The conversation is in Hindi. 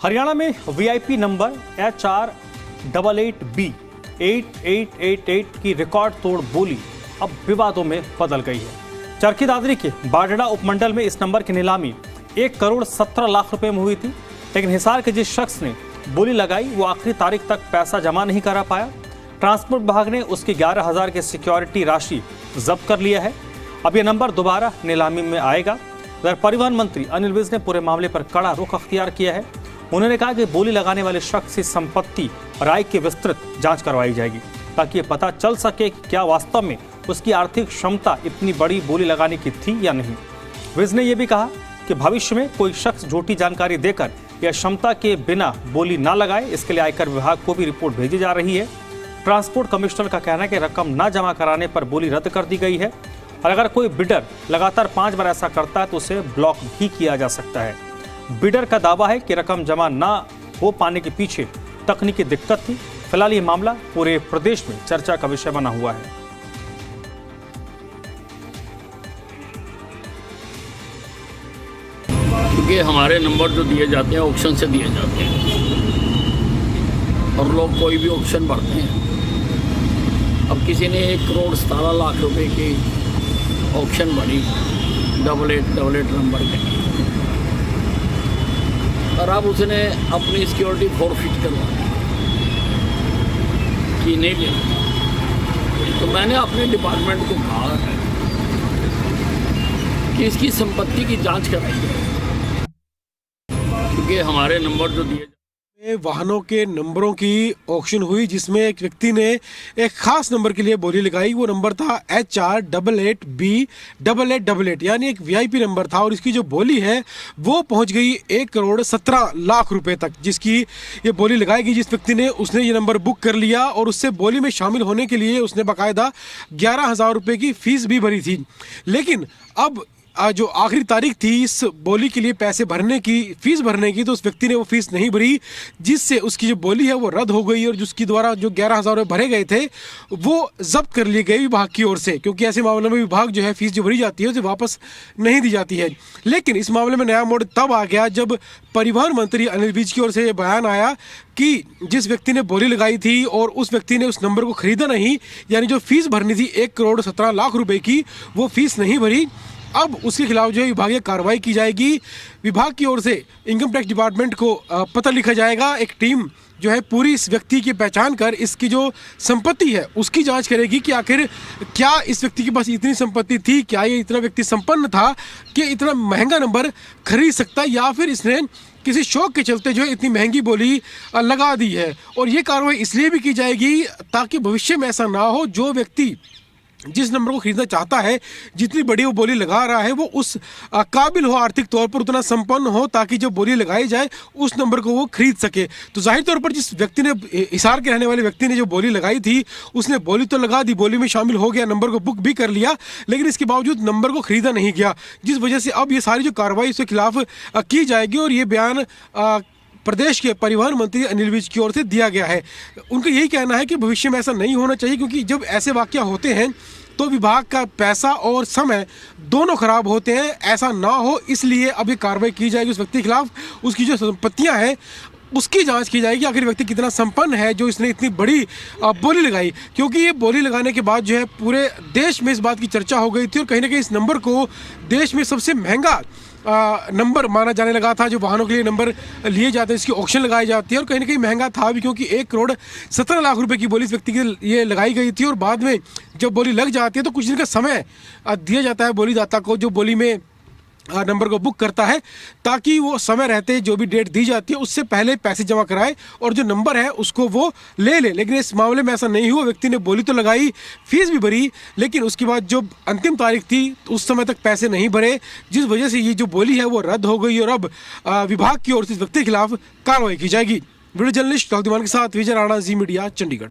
हरियाणा में वीआईपी नंबर HR88B 8888 की रिकॉर्ड तोड़ बोली अब विवादों में बदल गई है। चरखी दादरी के बाडड़ा उपमंडल में इस नंबर की नीलामी 1,17,00,000 रुपए में हुई थी, लेकिन हिसार के जिस शख्स ने बोली लगाई वो आखिरी तारीख तक पैसा जमा नहीं करा पाया। ट्रांसपोर्ट विभाग ने उसकी 11,000 की सिक्योरिटी राशि जब्त कर लिया है। अब यह नंबर दोबारा नीलामी में आएगा। उधर परिवहन मंत्री अनिल विज ने पूरे मामले पर कड़ा रुख अख्तियार किया है। उन्होंने कहा कि बोली लगाने वाले शख्स की संपत्ति और आय की विस्तृत जांच करवाई जाएगी, ताकि ये पता चल सके कि क्या वास्तव में उसकी आर्थिक क्षमता इतनी बड़ी बोली लगाने की थी या नहीं। विज ने यह भी कहा कि भविष्य में कोई शख्स झूठी जानकारी देकर या क्षमता के बिना बोली ना लगाए, इसके लिए आयकर विभाग को भी रिपोर्ट भेजी जा रही है। ट्रांसपोर्ट कमिश्नर का कहना है कि रकम न जमा कराने पर बोली रद्द कर दी गई है और अगर कोई बिडर लगातार 5 बार ऐसा करता है तो उसे ब्लॉक भी किया जा सकता है। बिडर का दावा है कि रकम जमा न हो पाने के पीछे तकनीकी दिक्कत थी। फिलहाल ये मामला पूरे प्रदेश में चर्चा का विषय बना हुआ है। क्योंकि हमारे नंबर जो दिए जाते हैं ऑक्शन से दिए जाते हैं और लोग कोई भी ऑक्शन भरते हैं। अब किसी ने 1,17,00,000 रुपए की ऑक्शन भरी 8888 नंबर के लिए और अब उसने अपनी सिक्योरिटी फॉरफिट करवा कि नहीं ले। तो मैंने अपने डिपार्टमेंट को कहा है कि इसकी संपत्ति की जांच कराई जाए, क्योंकि हमारे नंबर जो दिए वाहनों के नंबरों की ऑक्शन हुई, जिसमें एक व्यक्ति ने एक खास नंबर के लिए बोली लगाई। वो नंबर था HR88B 8888, यानी एक वीआईपी नंबर था और इसकी जो बोली है वो पहुंच गई 1,17,00,000 रुपए तक, जिसकी ये बोली लगाई गई। जिस व्यक्ति ने उसने ये नंबर बुक कर लिया और उससे बोली में शामिल होने के लिए उसने बाकायदा 11,000 रुपए की फीस भी भरी थी। लेकिन अब जो आखिरी तारीख थी इस बोली के लिए पैसे भरने की, फीस भरने की, तो उस व्यक्ति ने वो फीस नहीं भरी, जिससे उसकी जो बोली है वो रद्द हो गई और जिसकी द्वारा जो 11,000 रुपये भरे गए थे वो जब्त कर लिए गए विभाग की ओर से, क्योंकि ऐसे मामलों में विभाग जो है फीस जो भरी जाती है उसे वापस नहीं दी जाती है। लेकिन इस मामले में नया मोड़ तब आ गया जब परिवहन मंत्री अनिल विज की ओर से ये बयान आया कि जिस व्यक्ति ने बोली लगाई थी और उस व्यक्ति ने उस नंबर को खरीदा नहीं, यानी जो फीस भरनी थी 1,17,00,000 रुपये की, वो फीस नहीं भरी। अब उसके खिलाफ जो है विभागीय कार्रवाई की जाएगी। विभाग की ओर से इनकम टैक्स डिपार्टमेंट को पत्र लिखा जाएगा। एक टीम जो है पूरी इस व्यक्ति की पहचान कर इसकी जो संपत्ति है उसकी जांच करेगी कि आखिर क्या इस व्यक्ति के पास इतनी संपत्ति थी, क्या ये इतना व्यक्ति संपन्न था कि इतना महंगा नंबर खरीद सकता, या फिर इसने किसी शौक के चलते जो है इतनी महंगी बोली लगा दी है। और ये कार्रवाई इसलिए भी की जाएगी ताकि भविष्य में ऐसा ना हो, जो व्यक्ति जिस नंबर को खरीदना चाहता है, जितनी बड़ी वो बोली लगा रहा है, वो उस काबिल हो आर्थिक तौर पर, उतना संपन्न हो ताकि जब बोली लगाई जाए उस नंबर को वो खरीद सके। तो जाहिर तौर पर जिस व्यक्ति ने, हिसार के रहने वाले व्यक्ति ने जो बोली लगाई थी, उसने बोली तो लगा दी, बोली में शामिल हो गया, नंबर को बुक भी कर लिया, लेकिन इसके बावजूद नंबर को खरीदा नहीं गया, जिस वजह से अब ये सारी जो कार्रवाई उसके खिलाफ की जाएगी। और ये बयान प्रदेश के परिवहन मंत्री अनिल विज की ओर से दिया गया है। उनका यही कहना है कि भविष्य में ऐसा नहीं होना चाहिए, क्योंकि जब ऐसे वाकया होते हैं तो विभाग का पैसा और समय दोनों खराब होते हैं। ऐसा ना हो इसलिए अभी कार्रवाई की जाएगी उस व्यक्ति के खिलाफ। उसकी जो संपत्तियां हैं उसकी जांच की जाएगी, आखिर व्यक्ति कितना संपन्न है जो इसने इतनी बड़ी बोली लगाई। क्योंकि ये बोली लगाने के बाद जो है पूरे देश में इस बात की चर्चा हो गई थी और कहीं ना कहीं इस नंबर को देश में सबसे महंगा नंबर माना जाने लगा था। जो वाहनों के लिए नंबर लिए जाते हैं, इसकी ऑक्शन लगाई जाती है और कहीं ना कहीं महंगा था भी, क्योंकि 1,17,00,000 रुपए की बोली इस व्यक्ति की ये लगाई गई थी। और बाद में जब बोली लग जाती है तो कुछ दिन का समय दिया जाता है बोलीदाता को, जो बोली में नंबर को बुक करता है, ताकि वो समय रहते जो भी डेट दी जाती है उससे पहले पैसे जमा कराए और जो नंबर है उसको वो ले ले। लेकिन इस मामले में ऐसा नहीं हुआ। व्यक्ति ने बोली तो लगाई, फीस भी भरी, लेकिन उसके बाद जो अंतिम तारीख थी उस समय तक पैसे नहीं भरे, जिस वजह से ये जो बोली है वो रद्द हो गई और अब विभाग की ओर से इस व्यक्ति के खिलाफ कार्रवाई की जाएगी। वीडियो जर्नलिस्ट के साथ विजय राणा, जी मीडिया, चंडीगढ़।